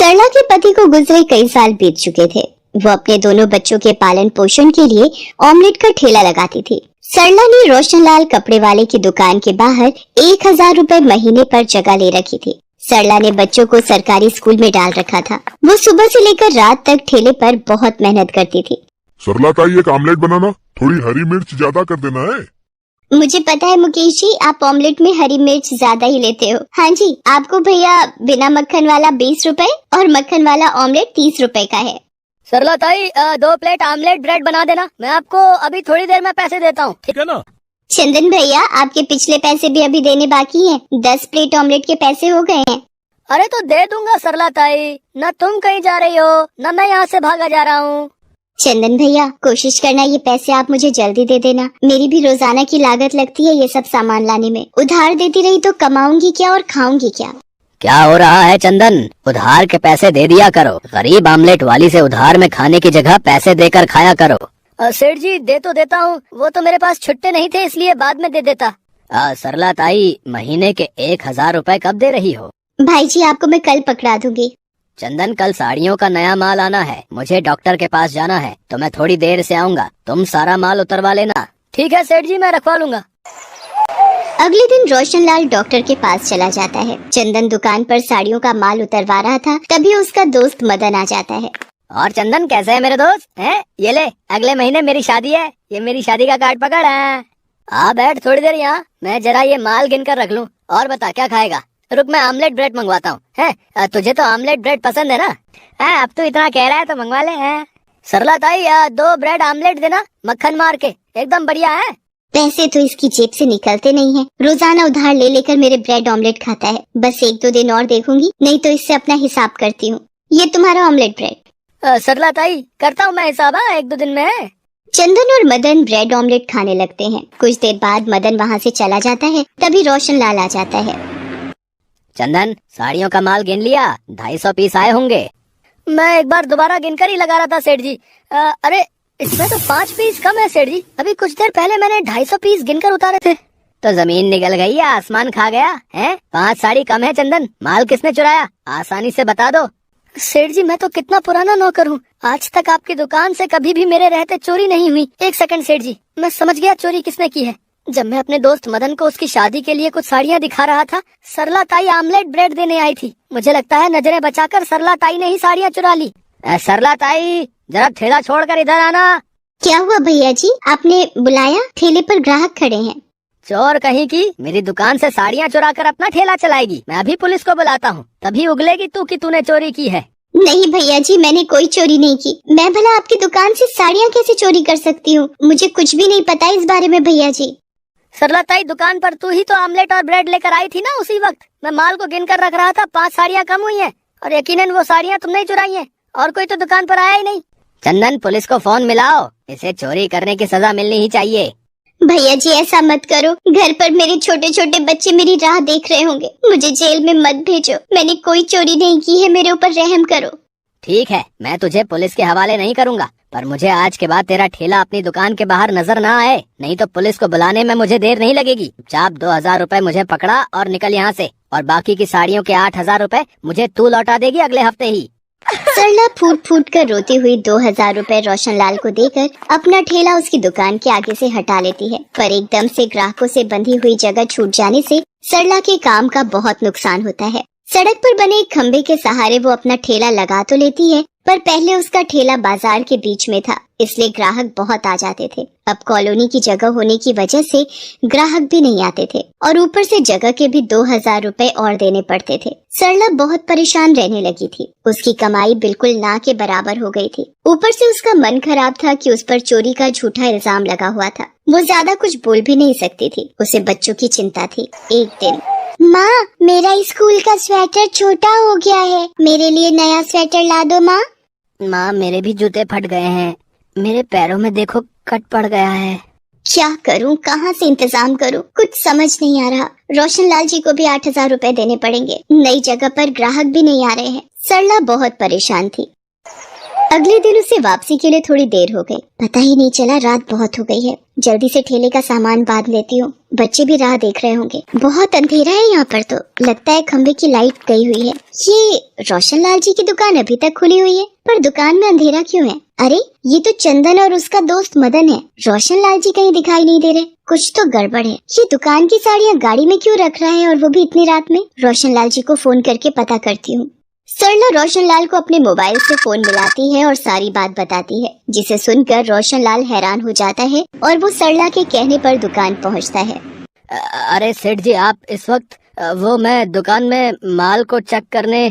सरला के पति को गुजरे कई साल बीत चुके थे। वो अपने दोनों बच्चों के पालन पोषण के लिए ऑमलेट का ठेला लगाती थी। सरला ने रोशनलाल कपड़े वाले की दुकान के बाहर 1000 रुपए महीने पर जगह ले रखी थी। सरला ने बच्चों को सरकारी स्कूल में डाल रखा था। वो सुबह से लेकर रात तक ठेले पर बहुत मेहनत करती थी। सरला ताई, एक आमलेट बनाना, थोड़ी हरी मिर्च ज्यादा कर देना है। मुझे पता है मुकेश जी, आप ऑमलेट में हरी मिर्च ज्यादा ही लेते हो। हाँ जी, आपको भैया बिना मक्खन वाला 20 रुपए और मक्खन वाला ऑमलेट 30 रुपए का है। सरला ताई, 2 प्लेट आमलेट ब्रेड बना देना। मैं आपको अभी थोड़ी देर में पैसे देता हूँ, ठीक है ना? चंदन भैया, आपके पिछले पैसे भी अभी देने बाकी हैं। 10 प्लेट ऑमलेट के पैसे हो गए हैं। अरे तो दे दूंगा सरला ताई, न तुम कहीं जा रही हो न मैं यहाँ से भागा जा रहा हूँ। चंदन भैया, कोशिश करना ये पैसे आप मुझे जल्दी दे देना। मेरी भी रोजाना की लागत लगती है ये सब सामान लाने में। उधार देती रही तो कमाऊंगी क्या और खाऊंगी क्या? क्या हो रहा है चंदन? उधार के पैसे दे दिया करो। गरीब आमलेट वाली से उधार में खाने की जगह पैसे देकर खाया करो। सेठ जी, दे तो देता हूँ, वो तो मेरे पास छुट्टे नहीं थे इसलिए बाद में दे देता। सरला ताई, महीने के 1000 रुपए कब दे रही हो? भाई जी, आपको मैं कल पकड़ा दूंगी। चंदन, कल साड़ियों का नया माल आना है, मुझे डॉक्टर के पास जाना है, तो मैं थोड़ी देर से आऊंगा। तुम सारा माल उतरवा लेना। ठीक है सेठ जी, मैं रखवा लूंगा। अगले दिन रोशनलाल डॉक्टर के पास चला जाता है। चंदन दुकान पर साड़ियों का माल उतरवा रहा था, तभी उसका दोस्त मदन आ जाता है। और चंदन, कैसे है मेरे दोस्त? हैं? ये ले, अगले महीने मेरी शादी है, ये मेरी शादी का कार्ड पकड़ है। आ बैठ थोड़ी देर यहाँ, मैं जरा ये माल गिन कर रख लूँ। और बता, क्या खाएगा? रुक, मैं आमलेट ब्रेड मंगवाता हूँ। है, तुझे तो आमलेट ब्रेड पसंद है ना? है, अब तू इतना कह रहा है तो मंगवा ले। है सरला ताई, 2 ब्रेड आमलेट देना, मक्खन मार के, एकदम बढ़िया है। पैसे तो इसकी जेब से निकलते नहीं हैं। रोजाना उधार ले लेकर मेरे ब्रेड ऑमलेट खाता है। बस 1-2 दिन और देखूंगी, नहीं तो इससे अपना हिसाब करती हूँ। ये तुम्हारा ऑमलेट ब्रेड। सरला ताई, करता हूँ मैं हिसाब 1-2 दिन में। चंदन और मदन ब्रेड ऑमलेट खाने लगते हैं। कुछ देर बाद मदन वहाँ से चला जाता है, तभी रोशनलाल आ जाता है। चंदन, साड़ियों का माल गिन लिया? 250 पीस आए होंगे। मैं एक बार दोबारा गिनकर ही लगा रहा था सेठ जी। अरे इसमें तो 5 पीस कम है सेठ जी। अभी कुछ देर पहले मैंने 250 पीस गिनकर उतारे थे। तो जमीन निकल गई या आसमान खा गया है? 5 साड़ी कम है चंदन। माल किसने चुराया? आसानी से बता दो। सेठ जी, मैं तो कितना पुराना नौकर हूँ, आज तक आपकी दुकान से कभी भी मेरे रहते चोरी नहीं हुई। 1 सेकंड सेठ जी, मैं समझ गया चोरी किसने की है। जब मैं अपने दोस्त मदन को उसकी शादी के लिए कुछ साड़ियाँ दिखा रहा था, सरला ताई आमलेट ब्रेड देने आई थी। मुझे लगता है नजरें बचाकर सरला ताई ने ही साड़ियाँ चुरा ली। सरला ताई, जरा ठेला छोड़कर इधर आना। क्या हुआ भैया जी, आपने बुलाया? ठेले पर ग्राहक खड़े हैं। चोर कहीं की, मेरी दुकान से साड़ियाँ चुरा कर अपना ठेला चलाएगी। मैं अभी पुलिस को बुलाता हूँ, तभी उगलेगी तू कि तूने चोरी की है। नहीं भैया जी, मैंने कोई चोरी नहीं की। मैं भला आपकी दुकान से साड़ियाँ कैसे चोरी कर सकती हूँ? मुझे कुछ भी नहीं पता इस बारे में भैया जी। सरला ताई, दुकान पर तू ही तो आमलेट और ब्रेड लेकर आई थी ना उसी वक्त। मैं माल को गिन कर रख रहा था, 5 साड़ियाँ कम हुई हैं और यकीनन वो साड़ियाँ तुमने ही चुराई हैं और कोई तो दुकान पर आया ही नहीं। चंदन, पुलिस को फोन मिलाओ, इसे चोरी करने की सजा मिलनी ही चाहिए। भैया जी, ऐसा मत करो। घर पर मेरे छोटे छोटे बच्चे मेरी राह देख रहे होंगे। मुझे जेल में मत भेजो। मैंने कोई चोरी नहीं की है, मेरे ऊपर रहम करो। ठीक है, मैं तुझे पुलिस के हवाले नहीं करूँगा, पर मुझे आज के बाद तेरा ठेला अपनी दुकान के बाहर नजर ना आए, नहीं तो पुलिस को बुलाने में मुझे देर नहीं लगेगी। चाप 2000 रुपए मुझे पकड़ा और निकल यहाँ से, और बाकी की साड़ियों के 8000 रुपए मुझे तू लौटा देगी अगले हफ्ते ही। सरला फूट फूट कर रोती हुई 2000 रुपए रोशनलाल को देकर अपना ठेला उसकी दुकान के आगे से हटा लेती है। पर एकदम से ग्राहकों से बंधी हुई जगह छूट जाने से सरला के काम का बहुत नुकसान होता है। सड़क पर बने एक खम्बे के सहारे वो अपना ठेला लगा तो लेती है, पर पहले उसका ठेला बाजार के बीच में था, इसलिए ग्राहक बहुत आ जाते थे। अब कॉलोनी की जगह होने की वजह से ग्राहक भी नहीं आते थे और ऊपर से जगह के भी 2000 रुपए और देने पड़ते थे। सरला बहुत परेशान रहने लगी थी। उसकी कमाई बिल्कुल ना के बराबर हो गई थी। ऊपर से उसका मन खराब था कि उस पर चोरी का झूठा इल्जाम लगा हुआ था। वो ज्यादा कुछ बोल भी नहीं सकती थी, उसे बच्चों की चिंता थी। एक दिन, माँ, मेरा स्कूल का स्वेटर छोटा हो गया है, मेरे लिए नया स्वेटर ला दो माँ। माँ, मेरे भी जूते फट गए हैं, मेरे पैरों में देखो कट पड़ गया है। क्या करूँ, कहाँ से इंतजाम करूँ, कुछ समझ नहीं आ रहा। रोशनलाल जी को भी 8000 रुपए देने पड़ेंगे। नई जगह पर ग्राहक भी नहीं आ रहे हैं। सरला बहुत परेशान थी। अगले दिन उसे वापसी के लिए थोड़ी देर हो गई। पता ही नहीं चला रात बहुत हो गई है। जल्दी से ठेले का सामान बांध लेती हूँ, बच्चे भी राह देख रहे होंगे। बहुत अंधेरा है यहाँ पर, तो लगता है खंबे की लाइट गई हुई है। ये रोशन लाल जी की दुकान अभी तक खुली हुई है, पर दुकान में अंधेरा क्यों है? अरे ये तो चंदन और उसका दोस्त मदन है। रोशन लाल जी कहीं दिखाई नहीं दे रहे, कुछ तो गड़बड़ है। ये दुकान की साड़ियाँ गाड़ी में क्यों रख रहा है, और वो भी इतनी रात में? रोशन लाल जी को फोन करके पता करती हूँ। सरला रोशन लाल को अपने मोबाइल से फोन मिलाती है और सारी बात बताती है, जिसे सुनकर रोशन लाल हैरान हो जाता है और वो सरला के कहने पर दुकान पहुंचता है। अरे सेठ जी, आप इस वक्त वो मैं दुकान में माल को चेक करने।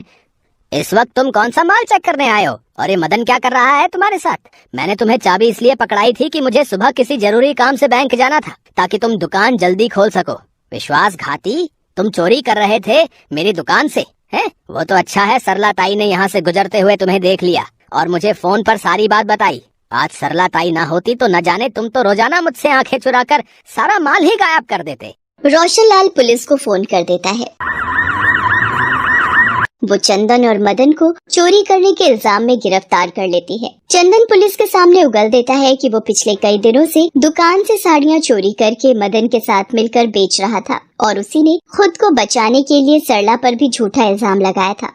इस वक्त तुम कौन सा माल चेक करने आए हो? और ये मदन क्या कर रहा है तुम्हारे साथ? मैंने तुम्हें चाबी इसलिए पकड़ाई थी कि मुझे सुबह किसी जरूरी काम से बैंक जाना था, ताकि तुम दुकान जल्दी खोल सको। विश्वासघाती, तुम चोरी कर रहे थे मेरी दुकान से, हैं? वो तो अच्छा है सरला ताई ने यहाँ से गुजरते हुए तुम्हें देख लिया और मुझे फोन पर सारी बात बताई। आज सरला ताई ना होती तो न जाने तुम तो रोजाना मुझसे आंखें चुराकर सारा माल ही गायब कर देते। रोशन लाल पुलिस को फोन कर देता है। वो चंदन और मदन को चोरी करने के इल्जाम में गिरफ्तार कर लेती है। चंदन पुलिस के सामने उगल देता है कि वो पिछले कई दिनों से दुकान से साड़ियाँ चोरी करके मदन के साथ मिलकर बेच रहा था और उसी ने खुद को बचाने के लिए सरला पर भी झूठा इल्जाम लगाया था।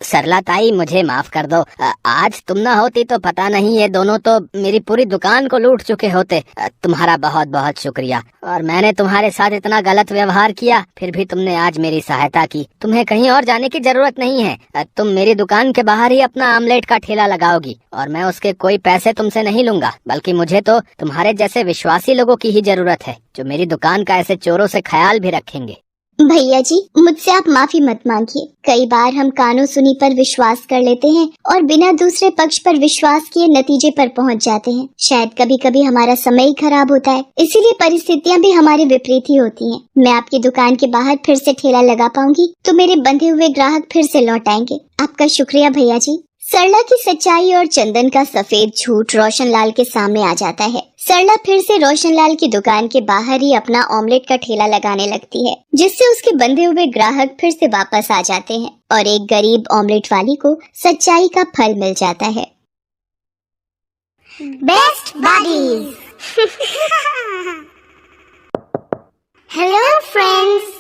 सरला ताई, मुझे माफ कर दो। आज तुम ना होती तो पता नहीं ये दोनों तो मेरी पूरी दुकान को लूट चुके होते। तुम्हारा बहुत बहुत शुक्रिया। और मैंने तुम्हारे साथ इतना गलत व्यवहार किया, फिर भी तुमने आज मेरी सहायता की। तुम्हें कहीं और जाने की जरूरत नहीं है। तुम मेरी दुकान के बाहर ही अपना आमलेट का ठेला लगाओगी और मैं उसके कोई पैसे तुमसे नहीं लूंगा, बल्कि मुझे तो तुम्हारे जैसे विश्वासी लोगों की ही जरूरत है, जो मेरी दुकान का ऐसे चोरों से ख्याल भी रखेंगे। भैया जी, मुझसे आप माफी मत मांगिए। कई बार हम कानों सुनी पर विश्वास कर लेते हैं और बिना दूसरे पक्ष पर विश्वास किए नतीजे पर पहुंच जाते हैं। शायद कभी कभी हमारा समय ही खराब होता है, इसीलिए परिस्थितियां भी हमारे विपरीत ही होती हैं। मैं आपकी दुकान के बाहर फिर से ठेला लगा पाऊंगी तो मेरे बंधे हुए ग्राहक फिर से लौट आएंगे। आपका शुक्रिया भैया जी। सरला की सच्चाई और चंदन का सफेद झूठ रोशन लाल के सामने आ जाता है। सरला फिर से रोशन लाल की दुकान के बाहर ही अपना ऑमलेट का ठेला लगाने लगती है, जिससे उसके बंधे हुए ग्राहक फिर से वापस आ जाते हैं और एक गरीब ऑमलेट वाली को सच्चाई का फल मिल जाता है। Best buddies. Hello friends,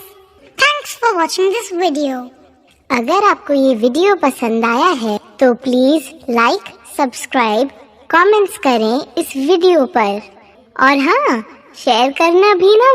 thanks for watching this video. अगर आपको ये वीडियो पसंद आया है तो प्लीज लाइक, सब्सक्राइब, कमेंट्स करें इस वीडियो पर और हाँ, शेयर करना भी ना